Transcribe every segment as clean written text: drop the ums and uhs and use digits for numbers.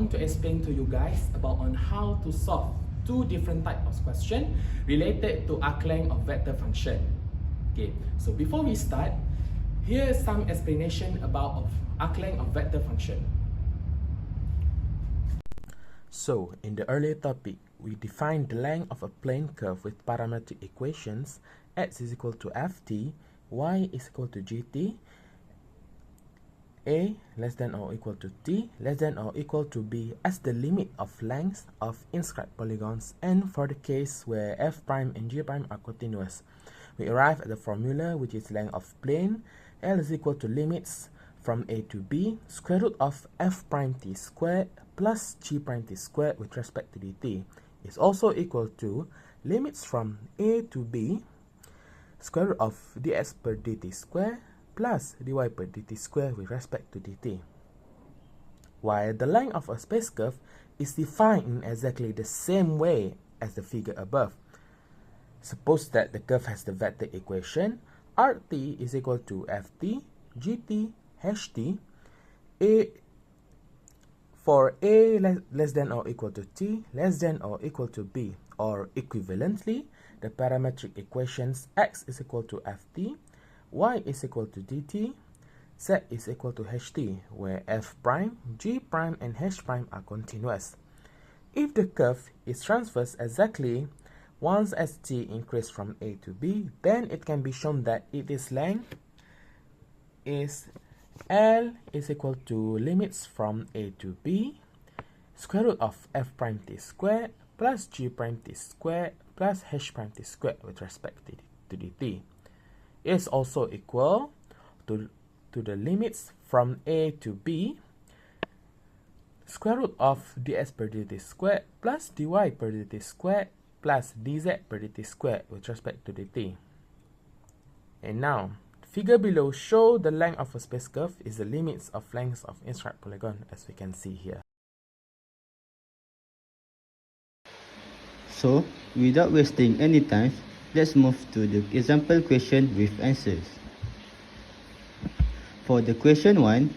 going to explain to you guys about on how to solve two different types of question related to arc length of vector function. Okay, so before we start, here's some explanation about arc length of vector function. So, in the earlier topic, we defined the length of a plane curve with parametric equations x is equal to ft, y is equal to gt, a less than or equal to t less than or equal to b as the limit of lengths of inscribed polygons, and for the case where f prime and g prime are continuous, we arrive at the formula which is length of plane L is equal to limits from a to b square root of f prime t squared plus g prime t squared with respect to dt is also equal to limits from a to b square root of dx per dt squared plus dy per dt squared with respect to dt. While the length of a space curve is defined in exactly the same way as the figure above. Suppose that the curve has the vector equation rt is equal to ft, gt, ht, a for a less than or equal to t less than or equal to b, or equivalently, the parametric equations x is equal to ft, y is equal to dt, z is equal to ht, where f prime, g prime, and h prime are continuous. If the curve is transversed exactly once as t increases from a to b, then it can be shown that its length is L is equal to limits from a to b square root of f prime t squared plus g prime t squared plus h prime t squared with respect to dt. It is also equal to the limits from a to b square root of dx per dt squared plus dy per dt squared plus dz per dt squared with respect to dt. And now, the figure below show the length of a space curve is the limits of lengths of inscribed polygon, as we can see here. So, without wasting any time, let's move to the example question with answers. For the question 1,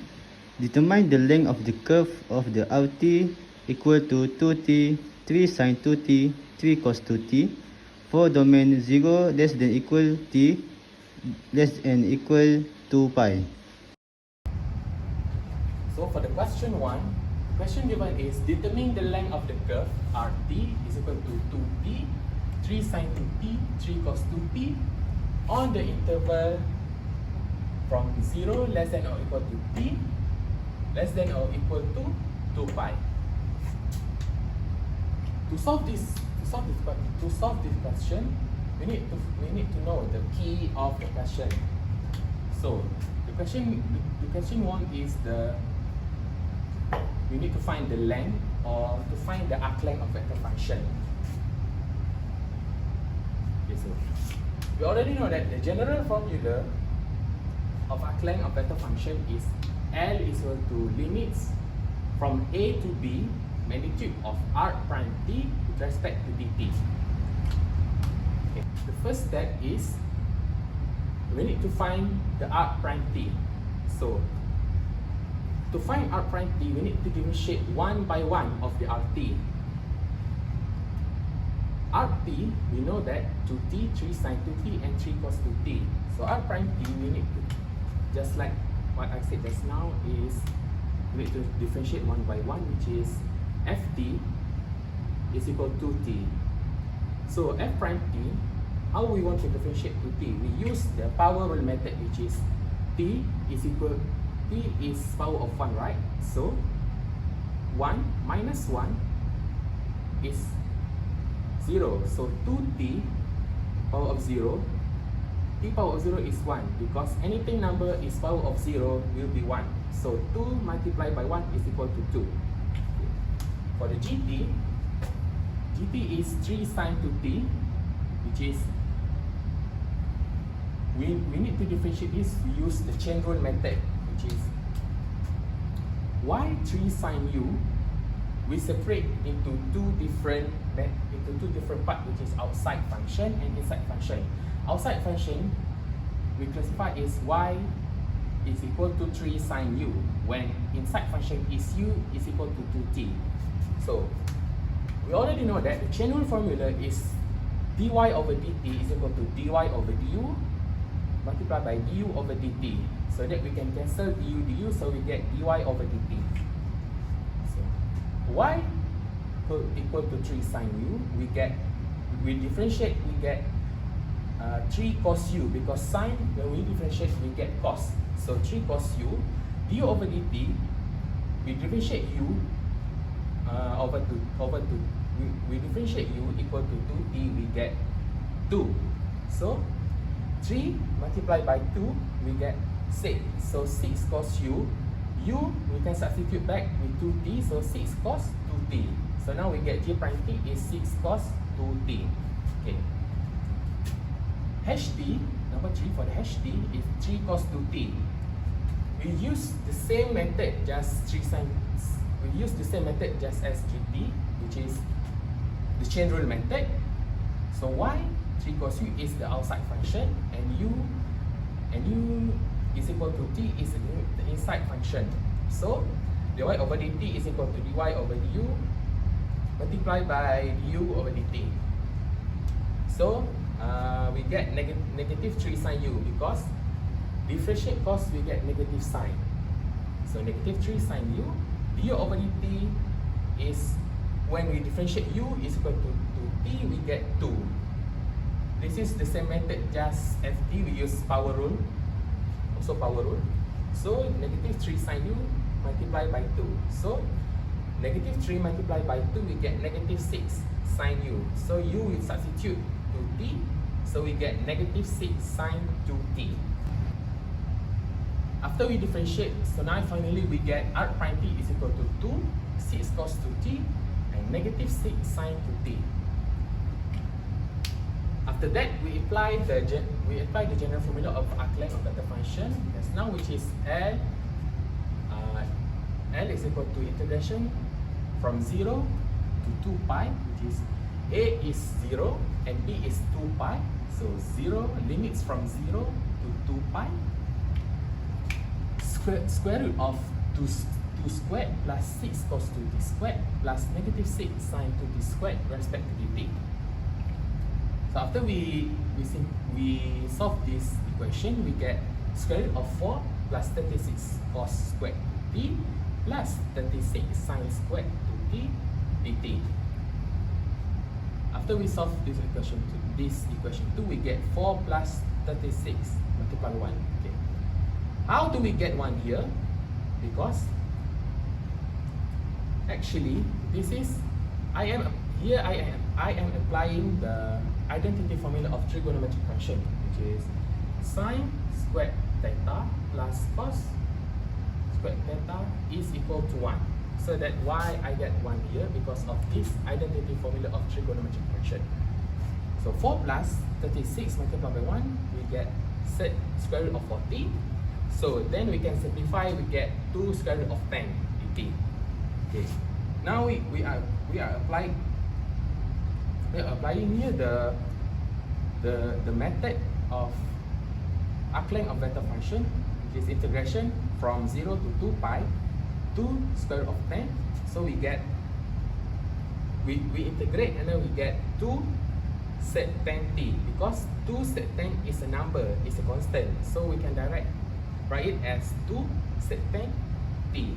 determine the length of the curve of the RT equal to 2t, 3 sin 2t, 3 cos 2t for domain 0 less than equal t less than equal to pi. So for the question 1, the question given is determine the length of the curve rt is equal to 2t, 3 sin 2t, 3 cos 2t on the interval from 0 less than or equal to t less than or equal to 2 pi. To solve this question, we need to know the key of the question. So the question 1 is we need to find the length, or to find the arc length of vector function. Okay, so we already know that the general formula of arc length of vector function is L is equal to limits from a to b magnitude of r prime t with respect to dt. Okay. The first step is we need to find the r prime t. So to find r prime t, we need to differentiate one by one of the rt. Rt, we know that 2t, 3 sin 2t, and 3 cos 2t. So r prime t, we need to, just like what I said just now, is we need to differentiate one by one, which is ft is equal to t. So f prime t, how we want to differentiate to t? We use the power rule method, which is t is power of 1, right? So 1 minus 1 is 0. So 2t power of 0, t power of 0 is 1, because anything number is power of 0 will be 1. So 2 multiplied by 1 is equal to 2. For the gt is 3 sin 2t, which is, we need to differentiate this. We use the chain rule method, which is y 3 sin u, we separate into two different parts, which is outside function and inside function. Outside function we classify as y is equal to 3 sine u when inside function is u is equal to 2t. So we already know that the chain rule formula is dy over dt is equal to dy over du multiplied by du over dt. So that we can cancel du, so we get dy over dt. So y equal to 3 sine u, we differentiate, we get 3 cos u, because sine, when we differentiate, we get cos. So 3 cos u, du over dt, we differentiate u over 2, we differentiate u equal to 2t, we get 2. So 3 multiplied by 2, we get 6. So 6 cos u, we can substitute back with 2t, so 6 cos 2t. So now we get j prime t is 6 cos 2t. Okay. Hd, number 3 for the Hd is 3 cos 2t. We use the same method, just 3 sine. We use the same method just as gt, which is the chain rule method. So y, 3 cos u is the outside function, and u is equal to t is the inside function. So dy over dt is equal to dy over du multiplied by du over dt. So we get negative 3 sine u, because differentiate cos we get negative sine. So negative 3 sine u, du over dt is, when we differentiate u is equal to t, we get 2. This is the same method, just ft, we use power rule, also power rule. So negative 3 sine u multiplied by 2. So negative 3 multiplied by 2, we get negative 6 sine u. So u will substitute to t, so we get negative 6 sine 2t. After we differentiate, so now finally we get r prime t is equal to 2, 6 cos 2t, and negative 6 sine 2t. After that, we apply the general formula of arc length of vector function, as now, which is L is equal to integration from 0 to 2 pi, which is a is 0 and b is 2 pi. So 0 limits from 0 to 2 pi. Square root of 2 squared plus 6 cos 2t squared plus negative 6 sine 2t squared respect to dt. So after we solve this equation, we get square root of 4 plus 36 cos squared t plus 36 sine squared 2t dt. After we solve this equation 2, we get 4 plus 36 multiplied 1. Okay. How do we get 1 here? Because actually this is I am applying the identity formula of trigonometric function, which is sine squared theta plus cos squared theta is equal to 1. So that why I get 1 here, because of this identity formula of trigonometric function. So 4 plus 36 multiplied by 1, we get square root of 40. So then we can simplify, we get 2 square root of 10 dt. Okay. Now we are applying here the method of arc length of vector function, which is integration from 0 to 2 pi to square root of 10. So we integrate, and then we get 2 sec 10t, because 2 sec 10 is a number, is a constant. So we can write it as 2 sec 10t.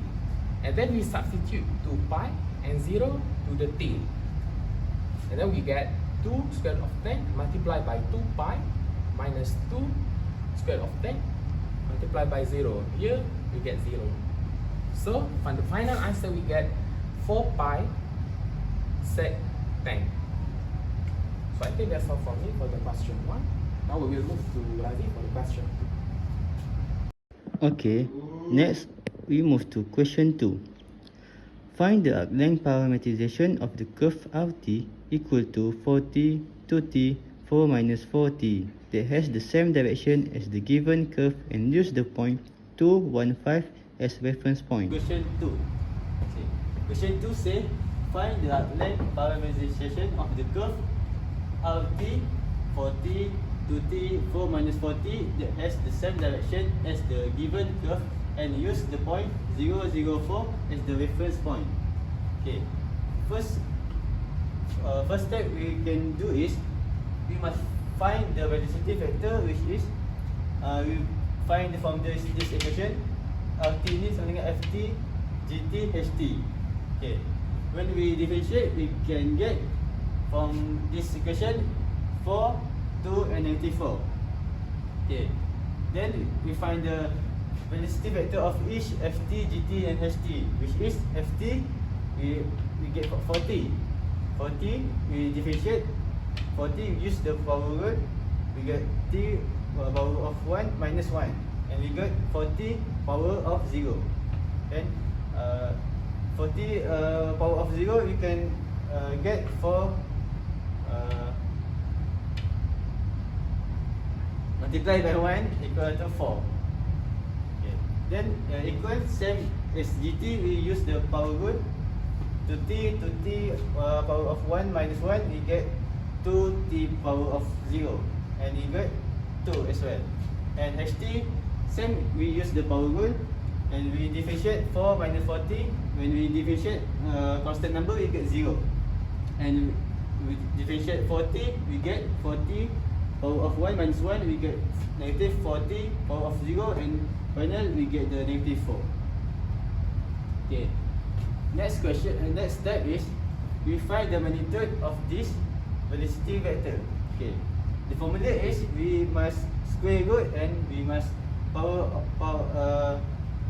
And then we substitute 2 pi and 0 to the t. And then we get 2 square root of 10 multiplied by 2 pi minus 2 square root of 10 multiplied by 0. Here we get 0. So from the final answer, we get 4 pi sec 10. So I think that's all from me for the question 1. Now we will move to Razif for the question 2. Okay, next we move to question 2. Find the arc length parameterization of the curve RT equal to 4t, 2t, 4 minus 4t that has the same direction as the given curve, and use the point 2, 1, 5 as reference point. Question 2. Okay. Question 2 say find the arc length parameterization of the curve RT 40 2t 4 minus 4t that has the same direction as the given curve, and use the point 0, 0, 4 as the reference point. Okay, first step we can do is we must find the velocity vector, which is we find from this equation RT ni sama dengan FT, GT, HT. Okay, when we differentiate, we can get from this equation 4, 2 and -4. Okay, then we find the velocity vector of each FT, GT and HT, which is FT we get 40. 40 we differentiate 40, we use the power rule, we get t power of 1 minus 1, and we get 40 power of 0. Then 40 power of 0 we can get for multiply by 1 equal to 4. Okay. Then equal same as GT, we use the power rule. 2t power of 1 minus 1, we get 2t power of 0, and we get 2 as well. And HT, same, we use the power rule, and we differentiate 4 minus 40. When we differentiate constant number, we get 0. And we differentiate 40, we get 40 power of 1 minus 1, we get negative 40 power of 0, and final we get the negative 4. Okay. Next step is we find the magnitude of this velocity vector. Okay. The formula is we must square root and we must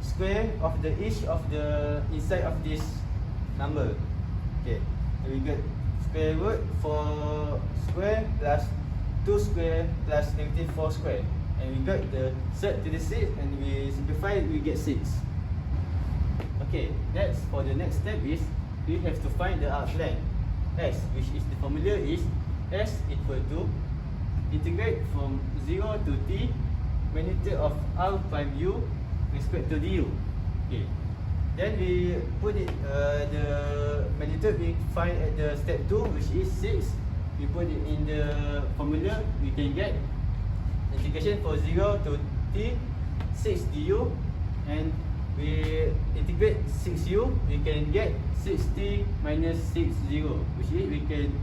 square of the each of the inside of this number. Okay. We get square root 4 square plus 2 square plus negative 4 square, and we got the set to the 6, and we simplify, we get 6. Okay, next for the next step is we have to find the arc length S, which is the formula is S equal to integrate from 0 to t magnitude of r prime u respect to du. Okay, then we put it the magnitude we find at the step 2, which is 6. We put it in the formula, we can get integration for 0 to t 6 du, and we integrate 6u, we can get 6t minus 60, which is we can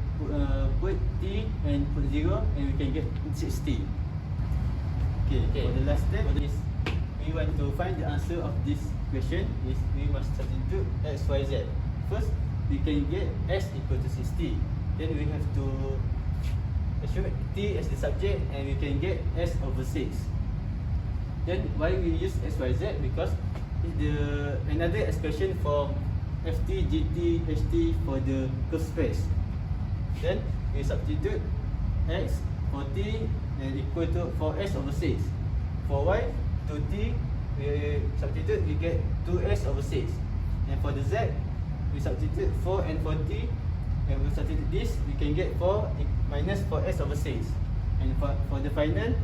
put t and put 0, and we can get 6t. Okay, for the last step is we want to find the answer of this question is we must substitute x, y, z. First, we can get s equal to 60. Then we have to assume t as the subject, and we can get s over 6. Then why we use x, y, z? Because it's another expression for ft, gt, ht for the curve space. Then we substitute x for t and equal to for s over 6. For y, to t we substitute, we get 2s over 6. And for the z, we substitute 4 and 4 t, and we substitute this, we can get 4 minus 4s over 6. And for the final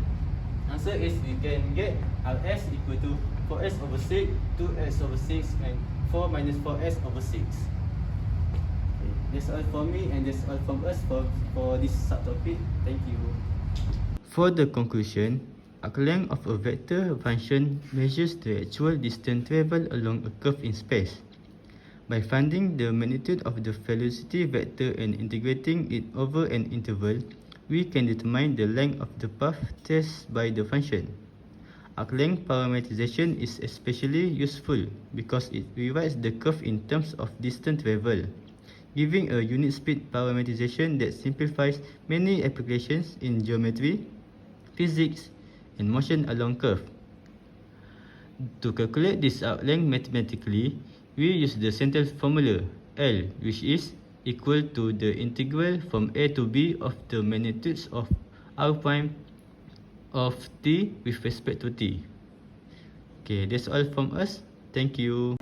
answer is we can get rs equal to 4s over 6, 2s over 6, and 4 minus 4s over 6. Okay, that's all for me, and that's all from us for this subtopic. Thank you. For the conclusion, arc length of a vector function measures the actual distance travelled along a curve in space. By finding the magnitude of the velocity vector and integrating it over an interval, we can determine the length of the path traced by the function. Arc length parameterization is especially useful because it rewrites the curve in terms of distance travelled, giving a unit speed parameterization that simplifies many applications in geometry, physics, and motion along curve. To calculate this arc length mathematically, we use the central formula L, which is equal to the integral from a to b of the magnitudes of r prime of t with respect to t. Okay, that's all from us. Thank you.